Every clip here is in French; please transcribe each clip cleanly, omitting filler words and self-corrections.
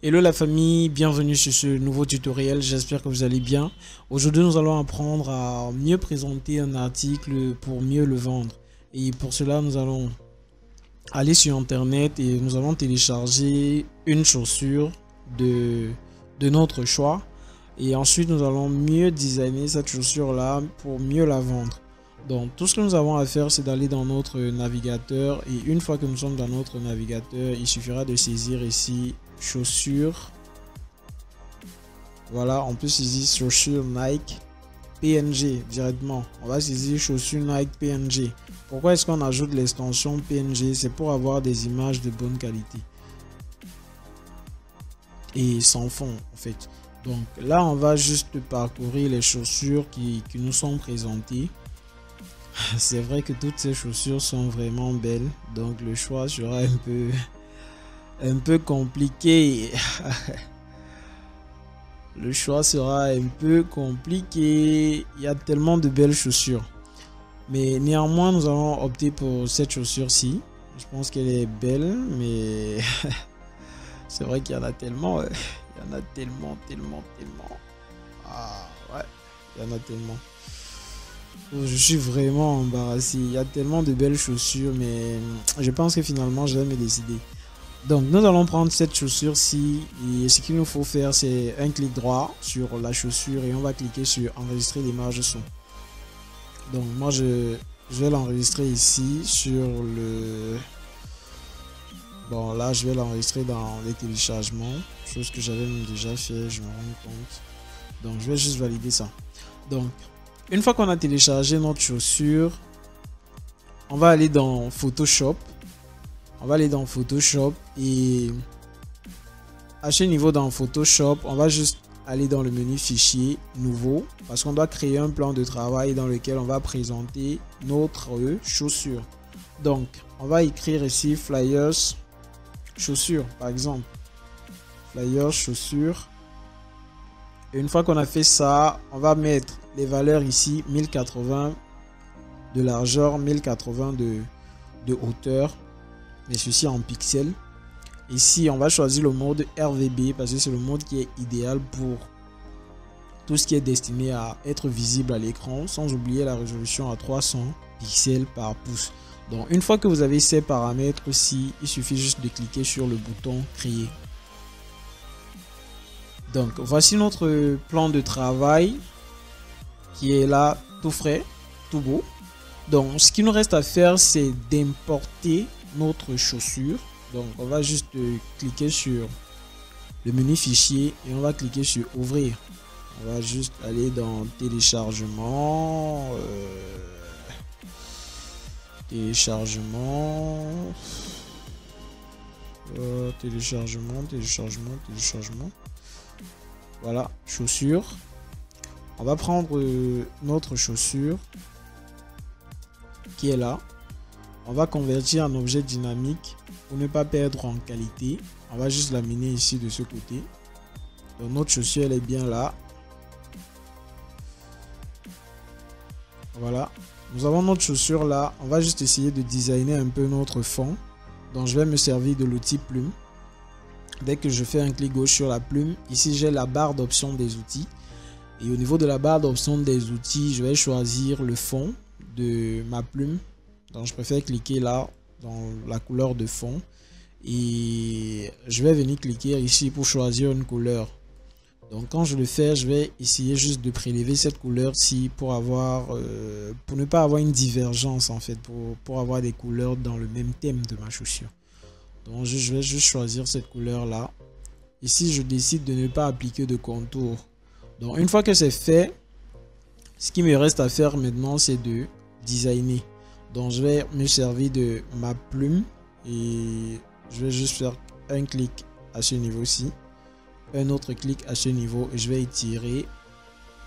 Hello la famille, bienvenue sur ce nouveau tutoriel, j'espère que vous allez bien. Aujourd'hui nous allons apprendre à mieux présenter un article pour mieux le vendre. Et pour cela nous allons aller sur internet et nous allons télécharger une chaussure de notre choix. Et ensuite nous allons mieux designer cette chaussure là pour mieux la vendre. Donc tout ce que nous avons à faire, c'est d'aller dans notre navigateur, et une fois que nous sommes dans notre navigateur, il suffira de saisir ici chaussures. Voilà, on peut saisir chaussures Nike PNG directement. On va saisir chaussures Nike PNG. Pourquoi est-ce qu'on ajoute l'extension PNG? C'est pour avoir des images de bonne qualité et sans fond en fait. Donc là on va juste parcourir les chaussures qui nous sont présentées. C'est vrai que toutes ces chaussures sont vraiment belles, donc le choix sera un peu compliqué. Le choix sera un peu compliqué. Il y a tellement de belles chaussures, mais néanmoins nous allons opter pour cette chaussure-ci. Je pense qu'elle est belle, mais c'est vrai qu'il y en a tellement. Il y en a tellement. Ah ouais, il y en a tellement. Je suis vraiment embarrassé. Il y a tellement de belles chaussures, mais je pense que finalement je vais me décider. Donc nous allons prendre cette chaussure-ci, et ce qu'il nous faut faire, c'est un clic droit sur la chaussure et on va cliquer sur enregistrer l'image son. Donc moi je vais l'enregistrer ici sur le... Bon là je vais l'enregistrer dans les téléchargements, chose que j'avais déjà fait, je me rends compte. Donc je vais juste valider ça. Donc une fois qu'on a téléchargé notre chaussure, on va aller dans Photoshop. Et à ce niveau dans Photoshop, on va juste aller dans le menu fichier nouveau, parce qu'on doit créer un plan de travail dans lequel on va présenter notre chaussure. Donc on va écrire ici flyers chaussures par exemple, flyers chaussures. Et une fois qu'on a fait ça, on va mettre les valeurs ici, 1080 de largeur, 1080 de hauteur, mais ceci en pixels. Ici on va choisir le mode RVB parce que c'est le mode qui est idéal pour tout ce qui est destiné à être visible à l'écran, sans oublier la résolution à 300 pixels par pouce. Donc une fois que vous avez ces paramètres ici, il suffit juste de cliquer sur le bouton créer. Donc voici notre plan de travail qui est là, tout frais, tout beau. Donc ce qu'il nous reste à faire, c'est d'importer notre chaussure. Donc on va juste cliquer sur le menu fichier et on va cliquer sur ouvrir. On va juste aller dans téléchargement, téléchargement. Voilà, chaussure. On va prendre notre chaussure qui est là. On va convertir en objet dynamique pour ne pas perdre en qualité. On va juste l'amener ici de ce côté. Donc notre chaussure elle est bien là. Voilà. Nous avons notre chaussure là. On va juste essayer de designer un peu notre fond. Donc je vais me servir de l'outil plume. Dès que je fais un clic gauche sur la plume, ici j'ai la barre d'options des outils. Et au niveau de la barre d'options des outils, je vais choisir le fond de ma plume. Donc je préfère cliquer là dans la couleur de fond. Et je vais venir cliquer ici pour choisir une couleur. Donc quand je le fais, je vais essayer juste de prélever cette couleur-ci pour ne pas avoir une divergence en fait, pour avoir des couleurs dans le même thème de ma chaussure. Donc je vais juste choisir cette couleur là. Ici je décide de ne pas appliquer de contour. Donc une fois que c'est fait, ce qui me reste à faire maintenant, c'est de designer. Donc je vais me servir de ma plume et je vais juste faire un clic à ce niveau-ci, un autre clic à ce niveau, et je vais étirer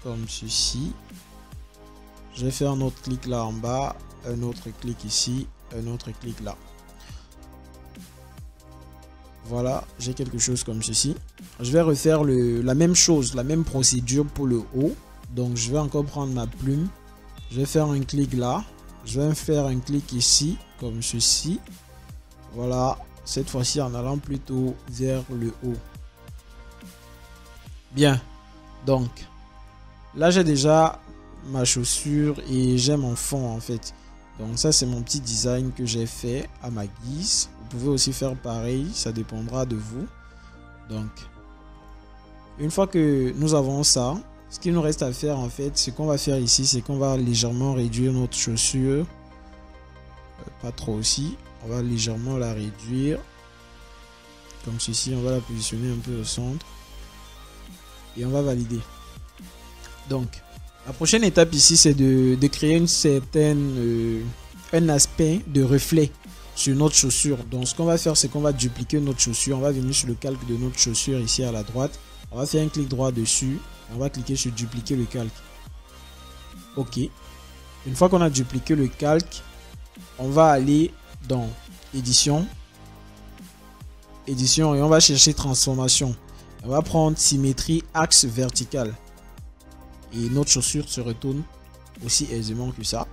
comme ceci. Je vais faire un autre clic là en bas, un autre clic ici, un autre clic là. Voilà, j'ai quelque chose comme ceci. Je vais refaire la même chose, la même procédure pour le haut. Donc je vais encore prendre ma plume, je vais faire un clic là, je vais faire un clic ici comme ceci. Voilà, cette fois-ci en allant plutôt vers le haut. Bien. Donc, là, j'ai déjà ma chaussure et j'ai mon fond en fait. Donc ça, c'est mon petit design que j'ai fait à ma guise. Vous pouvez aussi faire pareil, ça dépendra de vous. Donc, une fois que nous avons ça, ce qu'il nous reste à faire en fait, ce qu'on va faire ici, c'est qu'on va légèrement réduire notre chaussure. Pas trop aussi. On va légèrement la réduire. Comme ceci, on va la positionner un peu au centre. Et on va valider. Donc, la prochaine étape ici, c'est de créer une certaine, un aspect de reflet sur notre chaussure. Donc, ce qu'on va faire, c'est qu'on va dupliquer notre chaussure. On va venir sur le calque de notre chaussure ici à la droite. On va faire un clic droit dessus. On va cliquer sur dupliquer le calque. OK. Une fois qu'on a dupliqué le calque, on va aller dans édition. Édition et on va chercher transformation. On va prendre symétrie axe vertical. Et notre chaussure se retourne aussi aisément que ça.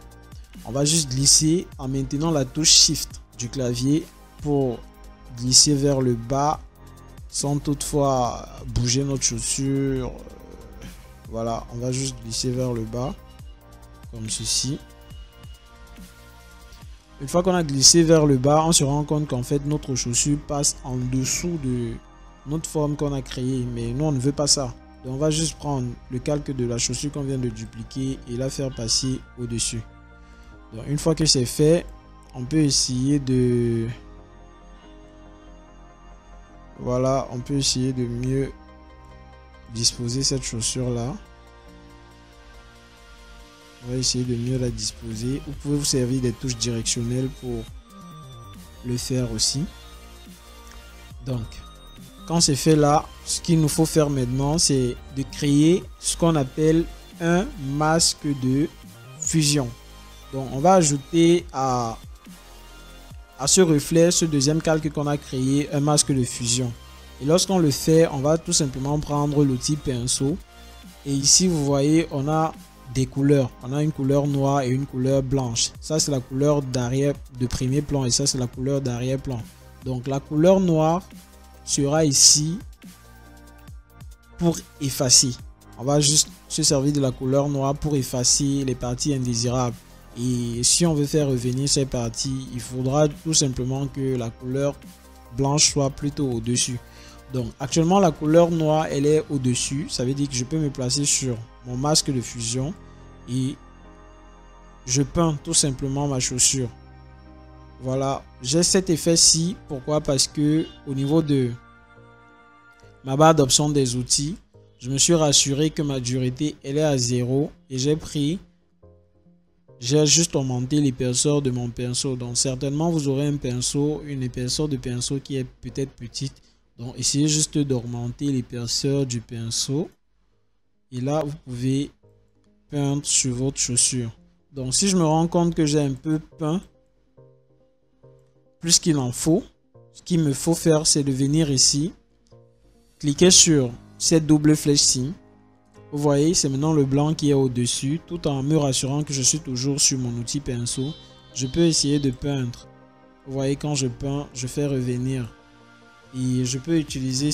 On va juste glisser en maintenant la touche Shift du clavier pour glisser vers le bas sans toutefois bouger notre chaussure. Voilà, on va juste glisser vers le bas comme ceci. Une fois qu'on a glissé vers le bas, on se rend compte qu'en fait notre chaussure passe en dessous de notre forme qu'on a créée. Mais nous, on ne veut pas ça. Donc on va juste prendre le calque de la chaussure qu'on vient de dupliquer et la faire passer au-dessus. Donc une fois que c'est fait, on peut essayer de... Voilà, on peut essayer de mieux disposer cette chaussure-là. On va essayer de mieux la disposer. Vous pouvez vous servir des touches directionnelles pour le faire aussi. Donc, quand c'est fait là, ce qu'il nous faut faire maintenant, c'est de créer ce qu'on appelle un masque de fusion. Donc, on va ajouter à ce reflet, ce deuxième calque qu'on a créé, un masque de fusion. Et lorsqu'on le fait, on va tout simplement prendre l'outil pinceau. Et ici, vous voyez, on a des couleurs. On a une couleur noire et une couleur blanche. Ça, c'est la couleur d'arrière de premier plan et ça, c'est la couleur d'arrière-plan. Donc, la couleur noire sera ici pour effacer. On va juste se servir de la couleur noire pour effacer les parties indésirables. Et si on veut faire revenir ces parties, il faudra tout simplement que la couleur blanche soit plutôt au-dessus. Donc actuellement la couleur noire elle est au-dessus. Ça veut dire que je peux me placer sur mon masque de fusion et je peins tout simplement ma chaussure. Voilà, j'ai cet effet-ci. Pourquoi? Parce que au niveau de ma barre d'options des outils, je me suis rassuré que ma dureté elle est à 0 et j'ai juste augmenté l'épaisseur de mon pinceau. Donc certainement vous aurez un pinceau, une épaisseur de pinceau qui est peut-être petite. Donc essayez juste d'augmenter l'épaisseur du pinceau. Et là vous pouvez peindre sur votre chaussure. Donc si je me rends compte que j'ai un peu peint plus qu'il en faut, ce qu'il me faut faire c'est de venir ici, cliquer sur cette double flèche ci. Vous voyez, c'est maintenant le blanc qui est au-dessus. Tout en me rassurant que je suis toujours sur mon outil pinceau, je peux essayer de peindre. Vous voyez, quand je peins, je fais revenir. Et je peux utiliser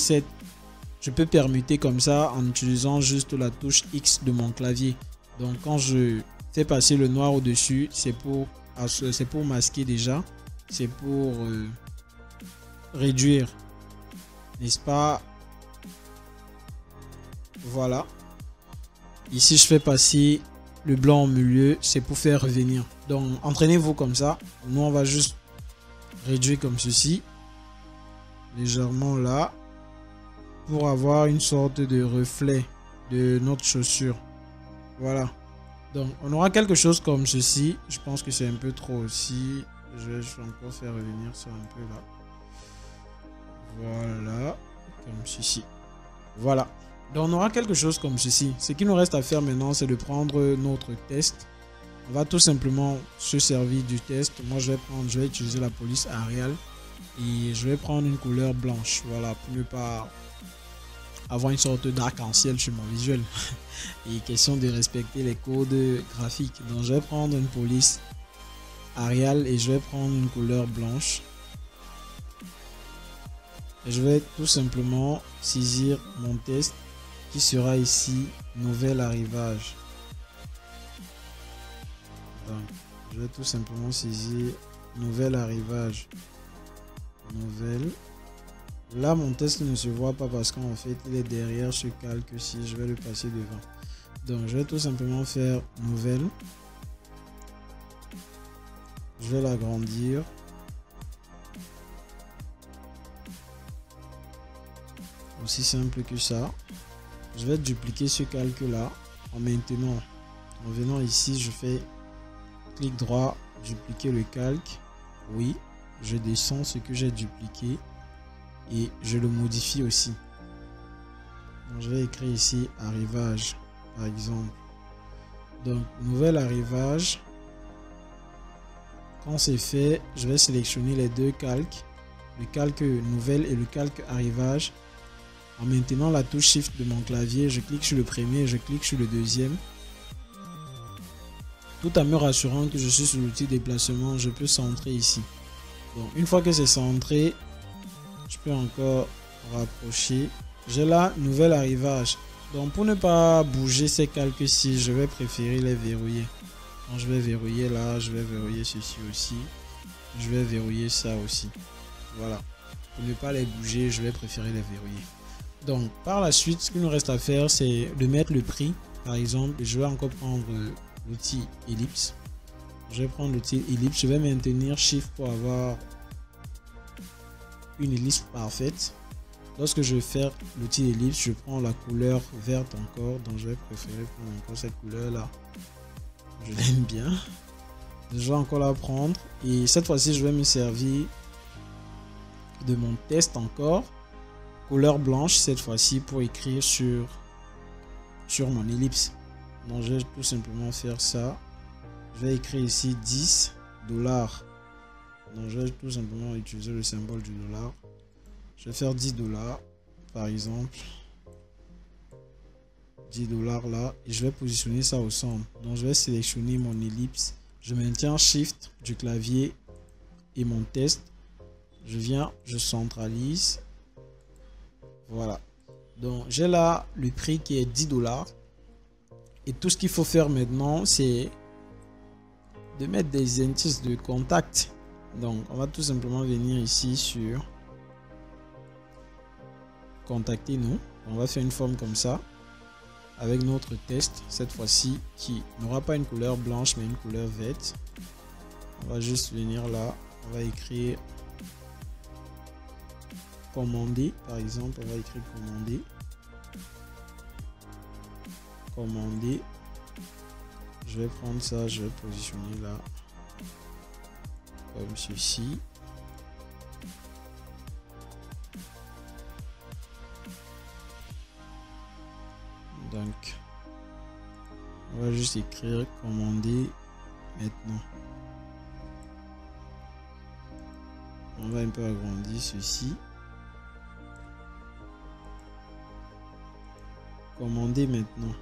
je peux permuter comme ça en utilisant juste la touche X de mon clavier. Donc quand je fais passer le noir au-dessus, c'est pour masquer déjà. C'est pour réduire. N'est-ce pas? Voilà. Ici, je fais passer le blanc au milieu. C'est pour faire revenir. Donc, entraînez-vous comme ça. Nous, on va juste réduire comme ceci. Légèrement là. Pour avoir une sorte de reflet de notre chaussure. Voilà. Donc, on aura quelque chose comme ceci. Je pense que c'est un peu trop aussi. Je vais encore faire revenir ça un peu là. Voilà. Comme ceci. Voilà. Donc on aura quelque chose comme ceci. Ce qu'il nous reste à faire maintenant, c'est de prendre notre test. On va tout simplement se servir du test. Moi je vais utiliser la police Arial. Et je vais prendre une couleur blanche. Voilà, pour ne pas avoir une sorte d'arc-en-ciel sur mon visuel. Et question de respecter les codes graphiques. Donc je vais prendre une police Arial et je vais prendre une couleur blanche. Et je vais tout simplement saisir mon test qui sera ici nouvel arrivage. Donc, je vais tout simplement saisir nouvel arrivage. Nouvelle. Là, mon test ne se voit pas parce qu'en fait, il est derrière ce calque-ci. Je vais le passer devant. Donc, je vais tout simplement faire nouvelle. Je vais l'agrandir. Aussi simple que ça. Je vais dupliquer ce calque-là en maintenant. En venant ici, je fais clic droit, dupliquer le calque. Oui, je descends ce que j'ai dupliqué et je le modifie aussi. Donc, je vais écrire ici arrivage, par exemple. Donc, nouvel arrivage. Quand c'est fait, je vais sélectionner les deux calques, le calque nouvelle et le calque arrivage. En maintenant la touche Shift de mon clavier, je clique sur le premier et je clique sur le deuxième. Tout en me rassurant que je suis sur l'outil déplacement, je peux centrer ici. Donc une fois que c'est centré, je peux encore rapprocher. J'ai là nouvel arrivage. Donc pour ne pas bouger ces calques-ci, je vais préférer les verrouiller. Donc je vais verrouiller là, je vais verrouiller ceci aussi. Je vais verrouiller ça aussi. Voilà. Pour ne pas les bouger, je vais préférer les verrouiller. Donc par la suite, ce qu'il nous reste à faire, c'est de mettre le prix. Par exemple, je vais encore prendre l'outil ellipse. Je vais prendre l'outil ellipse. Je vais maintenir Shift pour avoir une ellipse parfaite. Lorsque je vais faire l'outil ellipse, je prends la couleur verte encore. Donc je vais préférer prendre encore cette couleur là. Je l'aime bien. Je vais encore la prendre. Et cette fois-ci, je vais me servir de mon test encore. Couleur blanche cette fois-ci pour écrire sur mon ellipse. Donc je vais tout simplement faire ça. Je vais écrire ici $10. Donc je vais tout simplement utiliser le symbole du dollar. Je vais faire $10 par exemple. $10 là. Et je vais positionner ça au centre. Donc je vais sélectionner mon ellipse. Je maintiens Shift du clavier et mon test. Je viens, je centralise. Voilà. Donc j'ai là le prix qui est $10. Et tout ce qu'il faut faire maintenant, c'est de mettre des indices de contact. Donc on va tout simplement venir ici sur contacter nous. On va faire une forme comme ça avec notre test cette fois-ci qui n'aura pas une couleur blanche mais une couleur verte. On va juste venir là, on va écrire commander par exemple. On va écrire commander. Commander. Je vais prendre ça, je vais positionner là comme ceci. Donc on va juste écrire commander maintenant. On va un peu agrandir ceci. Commander maintenant.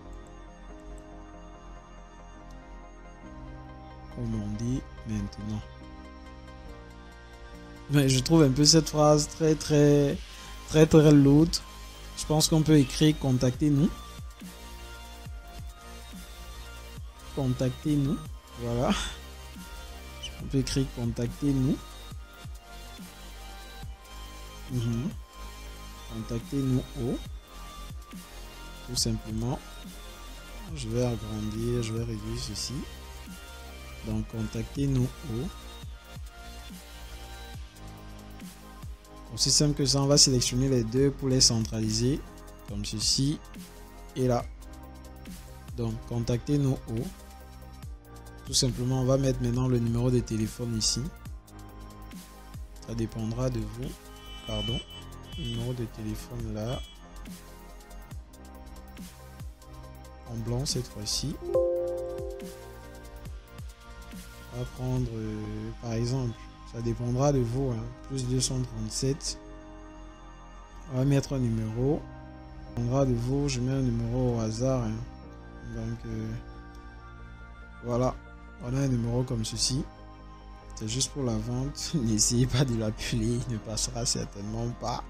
Commander maintenant. Mais je trouve un peu cette phrase très lourde. Je pense qu'on peut écrire contactez-nous. Contactez-nous. Voilà. On peut écrire contactez-nous. Contactez-nous au. Tout simplement. Je vais agrandir, je vais réduire ceci. Donc contactez-nous au. Aussi simple que ça, on va sélectionner les deux pour les centraliser. Comme ceci et là. Donc contactez-nous au. Tout simplement, on va mettre maintenant le numéro de téléphone ici. Ça dépendra de vous. Pardon. Le numéro de téléphone là. En blanc cette fois-ci. On va prendre par exemple, ça dépendra de vous, hein, plus 237. On va mettre un numéro. Ça dépendra de vous, je mets un numéro au hasard. Hein. Donc voilà, on a un numéro comme ceci. C'est juste pour la vente. N'essayez pas de l'appeler, il ne passera certainement pas.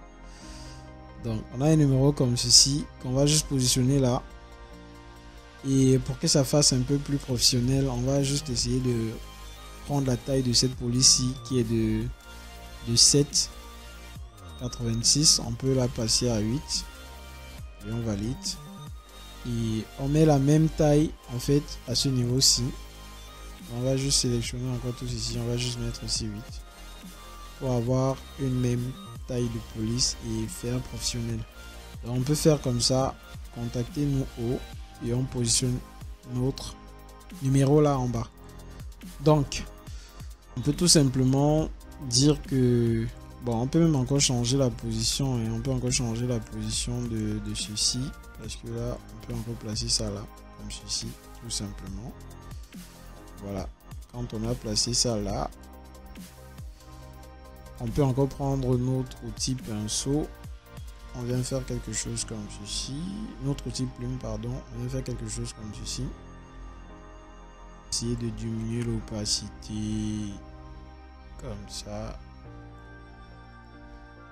Donc on a un numéro comme ceci qu'on va juste positionner là. Et pour que ça fasse un peu plus professionnel, on va juste essayer de prendre la taille de cette police-ci qui est de 7,86. On peut la passer à 8. Et on valide. Et on met la même taille en fait à ce niveau-ci. On va juste sélectionner encore tout ici. On va juste mettre ici 8. Pour avoir une même taille de police et faire professionnel. Donc on peut faire comme ça. Contacter nous haut. Et on positionne notre numéro là en bas. Donc on peut tout simplement dire que bon, on peut même encore changer la position et on peut encore changer la position de ceci, parce que là on peut encore placer ça là comme ceci tout simplement. Voilà, quand on a placé ça là, on peut encore prendre notre outil pinceau. On vient faire quelque chose comme ceci. Notre outil plume, pardon. On vient faire quelque chose comme ceci. Essayer de diminuer l'opacité. Comme ça.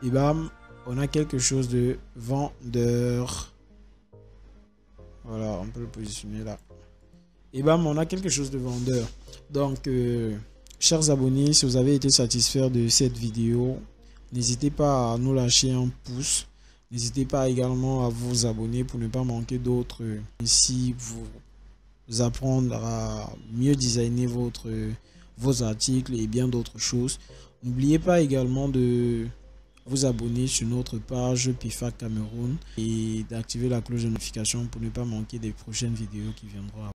Et bam, on a quelque chose de vendeur. Voilà, on peut le positionner là. Et bam, on a quelque chose de vendeur. Donc, chers abonnés, si vous avez été satisfaits de cette vidéo, n'hésitez pas à nous lâcher un pouce. N'hésitez pas également à vous abonner pour ne pas manquer d'autres. Ici, vous apprendre à mieux designer vos articles et bien d'autres choses. N'oubliez pas également de vous abonner sur notre page PIFAK Cameroun et d'activer la cloche de notification pour ne pas manquer des prochaines vidéos qui viendront.